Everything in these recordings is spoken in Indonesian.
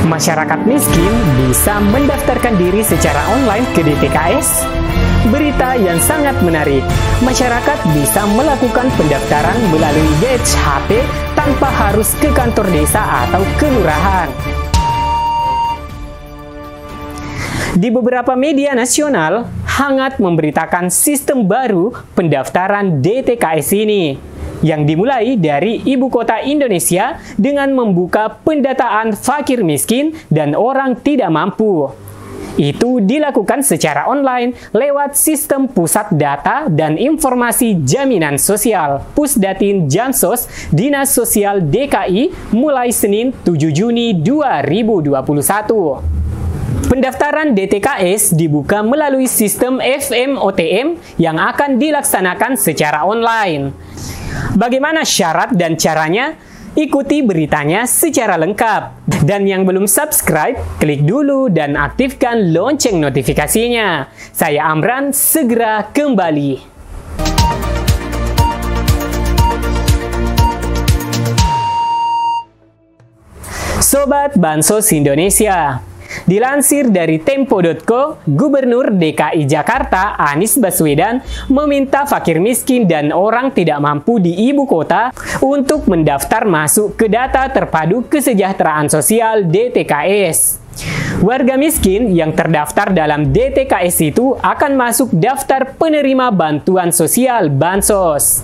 Masyarakat miskin bisa mendaftarkan diri secara online ke DTKS? Berita yang sangat menarik. Masyarakat bisa melakukan pendaftaran melalui gadget HP tanpa harus ke kantor desa atau kelurahan. Di beberapa media nasional hangat memberitakan sistem baru pendaftaran DTKS ini, yang dimulai dari ibu kota Indonesia dengan membuka pendataan fakir miskin dan orang tidak mampu. Itu dilakukan secara online lewat sistem Pusat Data dan Informasi Jaminan Sosial Pusdatin Jamsos Dinas Sosial DKI mulai Senin 7 Juni 2021. Pendaftaran DTKS dibuka melalui sistem FMOTM yang akan dilaksanakan secara online. Bagaimana syarat dan caranya? Ikuti beritanya secara lengkap. Dan yang belum subscribe, klik dulu dan aktifkan lonceng notifikasinya. Saya Amran, segera kembali. Sobat Bansos Indonesia, dilansir dari Tempo.co, Gubernur DKI Jakarta Anies Baswedan meminta fakir miskin dan orang tidak mampu di ibu kota untuk mendaftar masuk ke data terpadu kesejahteraan sosial DTKS. Warga miskin yang terdaftar dalam DTKS itu akan masuk daftar penerima bantuan sosial Bansos.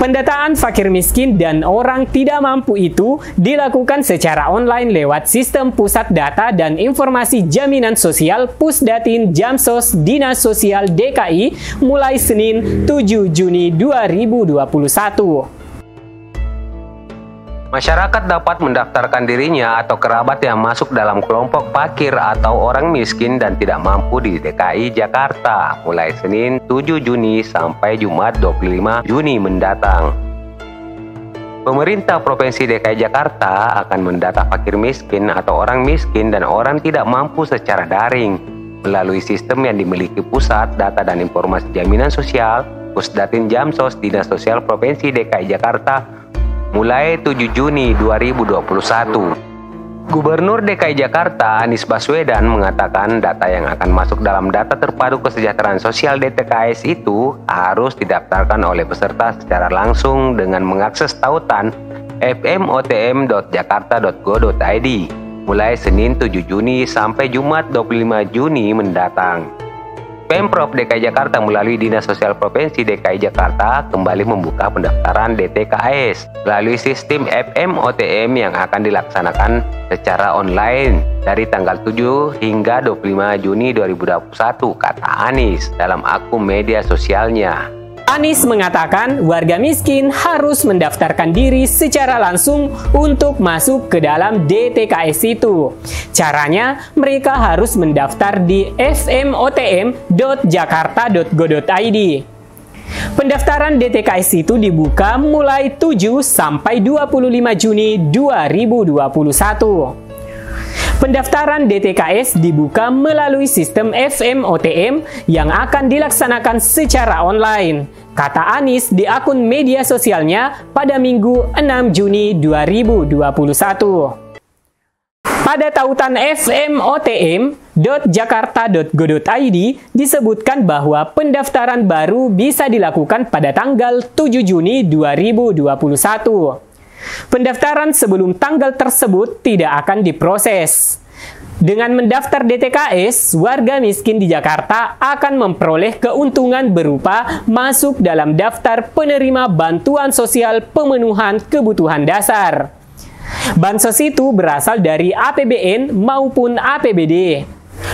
Pendataan fakir miskin dan orang tidak mampu itu dilakukan secara online lewat sistem Pusat Data dan Informasi Jaminan Sosial Pusdatin Jamsos Dinas Sosial DKI mulai Senin 7 Juni 2021. Masyarakat dapat mendaftarkan dirinya atau kerabat yang masuk dalam kelompok fakir atau orang miskin dan tidak mampu di DKI Jakarta mulai Senin 7 Juni sampai Jumat 25 Juni mendatang. Pemerintah Provinsi DKI Jakarta akan mendata fakir miskin atau orang miskin dan orang tidak mampu secara daring melalui sistem yang dimiliki Pusat Data dan Informasi Jaminan Sosial Pusdatin Jamsos Dinas Sosial Provinsi DKI Jakarta mulai 7 Juni 2021. Gubernur DKI Jakarta Anies Baswedan mengatakan data yang akan masuk dalam data terpadu kesejahteraan sosial DTKS itu harus didaftarkan oleh peserta secara langsung dengan mengakses tautan fmotm.jakarta.go.id mulai Senin 7 Juni sampai Jumat 25 Juni mendatang. Pemprov DKI Jakarta melalui Dinas Sosial Provinsi DKI Jakarta kembali membuka pendaftaran DTKS melalui sistem FMOTM yang akan dilaksanakan secara online dari tanggal 7 hingga 25 Juni 2021, kata Anies dalam akun media sosialnya. Anies mengatakan warga miskin harus mendaftarkan diri secara langsung untuk masuk ke dalam DTKS itu. Caranya, mereka harus mendaftar di fmotm.jakarta.go.id. Pendaftaran DTKS itu dibuka mulai 7 sampai 25 Juni 2021. Pendaftaran DTKS dibuka melalui sistem FMOTM yang akan dilaksanakan secara online, kata Anies di akun media sosialnya pada Minggu 6 Juni 2021. Pada tautan fmotm.jakarta.go.id disebutkan bahwa pendaftaran baru bisa dilakukan pada tanggal 7 Juni 2021. Pendaftaran sebelum tanggal tersebut tidak akan diproses. Dengan mendaftar DTKS, warga miskin di Jakarta akan memperoleh keuntungan berupa masuk dalam daftar penerima bantuan sosial pemenuhan kebutuhan dasar. Bansos itu berasal dari APBN maupun APBD.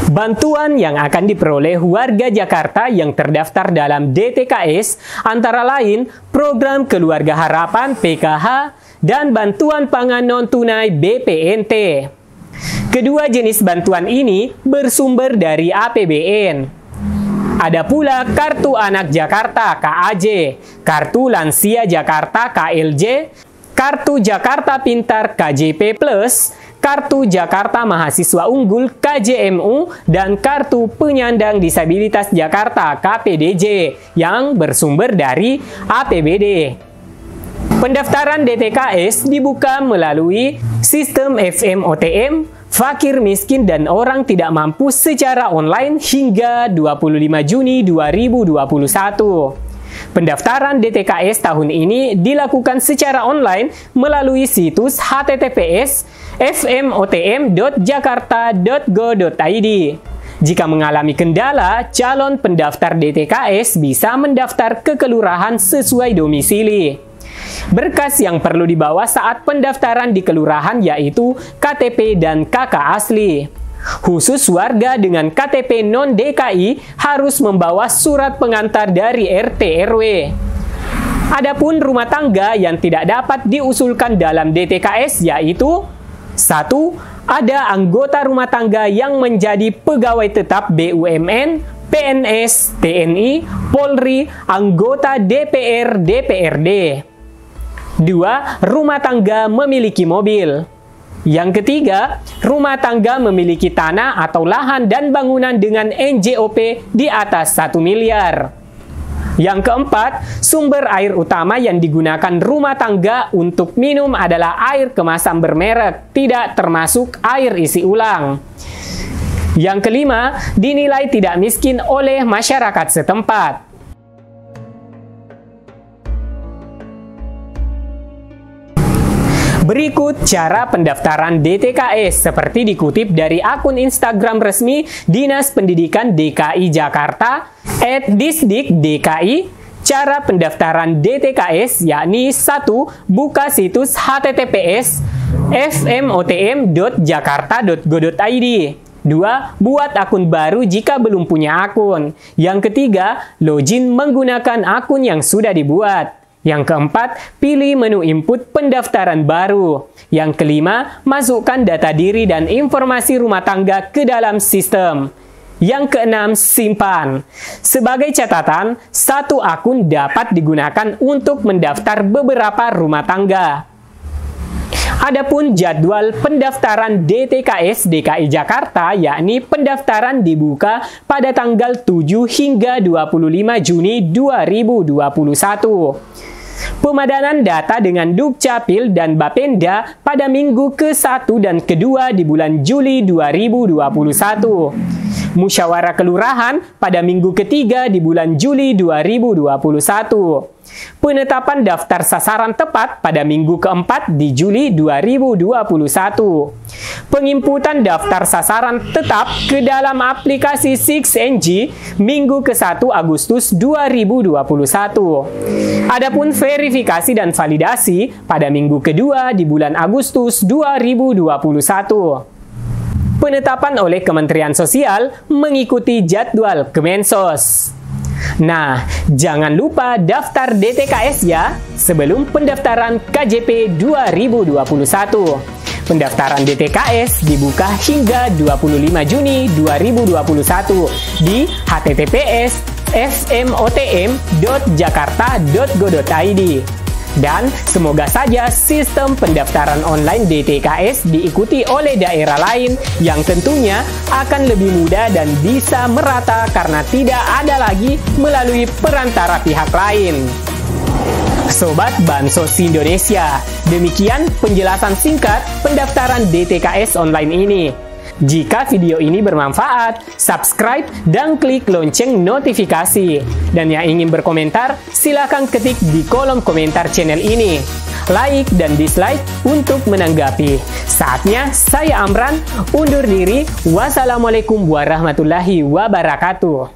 Bantuan yang akan diperoleh warga Jakarta yang terdaftar dalam DTKS antara lain Program Keluarga Harapan PKH dan Bantuan Pangan Non-Tunai BPNT. Kedua jenis bantuan ini bersumber dari APBN. Ada pula Kartu Anak Jakarta KAJ, Kartu Lansia Jakarta KLJ, Kartu Jakarta Pintar KJP Plus, Kartu Jakarta Mahasiswa Unggul KJMU, dan Kartu Penyandang Disabilitas Jakarta KPDJ yang bersumber dari APBD. Pendaftaran DTKS dibuka melalui sistem FMOTM fakir miskin dan orang tidak mampu secara online hingga 25 Juni 2021. Pendaftaran DTKS tahun ini dilakukan secara online melalui situs https://fmotm.jakarta.go.id. Jika mengalami kendala, calon pendaftar DTKS bisa mendaftar ke kelurahan sesuai domisili. Berkas yang perlu dibawa saat pendaftaran di kelurahan yaitu KTP dan KK asli. Khusus warga dengan KTP non-DKI harus membawa surat pengantar dari RT RW. Adapun rumah tangga yang tidak dapat diusulkan dalam DTKS yaitu 1. Ada anggota rumah tangga yang menjadi pegawai tetap BUMN, PNS, TNI, Polri, anggota DPR, DPRD. 2. Rumah tangga memiliki mobil. Yang ketiga, rumah tangga memiliki tanah atau lahan dan bangunan dengan NJOP di atas 1 miliar. Yang keempat, sumber air utama yang digunakan rumah tangga untuk minum adalah air kemasan bermerek, tidak termasuk air isi ulang. Yang kelima, dinilai tidak miskin oleh masyarakat setempat. Berikut cara pendaftaran DTKS seperti dikutip dari akun Instagram resmi Dinas Pendidikan DKI Jakarta @disdikdki. Cara pendaftaran DTKS yakni 1. Buka situs https://fmotm.jakarta.go.id. 2. Buat akun baru jika belum punya akun. Yang ketiga, login menggunakan akun yang sudah dibuat. Yang keempat, pilih menu input pendaftaran baru. Yang kelima, masukkan data diri dan informasi rumah tangga ke dalam sistem. Yang keenam, simpan. Sebagai catatan, satu akun dapat digunakan untuk mendaftar beberapa rumah tangga. Adapun jadwal pendaftaran DTKS DKI Jakarta yakni pendaftaran dibuka pada tanggal 7 hingga 25 Juni 2021. Pemadanan data dengan Dukcapil dan Bapenda pada minggu ke-1 dan ke-2 di bulan Juli 2021. Musyawarah Kelurahan pada minggu ke-3 di bulan Juli 2021. Penetapan daftar sasaran tepat pada minggu ke-4 di Juli 2021. Penginputan daftar sasaran tetap ke dalam aplikasi 6NG minggu ke-1 Agustus 2021. Adapun verifikasi dan validasi pada minggu ke-2 di bulan Agustus 2021. Penetapan oleh Kementerian Sosial mengikuti jadwal Kemensos. Nah, jangan lupa daftar DTKS ya sebelum pendaftaran KJP 2021. Pendaftaran DTKS dibuka hingga 25 Juni 2021 di https://fmotm.jakarta.go.id. Dan semoga saja sistem pendaftaran online DTKS diikuti oleh daerah lain yang tentunya akan lebih mudah dan bisa merata karena tidak ada lagi melalui perantara pihak lain. Sobat Bansos Indonesia, demikian penjelasan singkat pendaftaran DTKS online ini. Jika video ini bermanfaat, subscribe dan klik lonceng notifikasi. Dan yang ingin berkomentar, silakan ketik di kolom komentar channel ini. Like dan dislike untuk menanggapi. Saatnya saya Amran undur diri. Wassalamualaikum warahmatullahi wabarakatuh.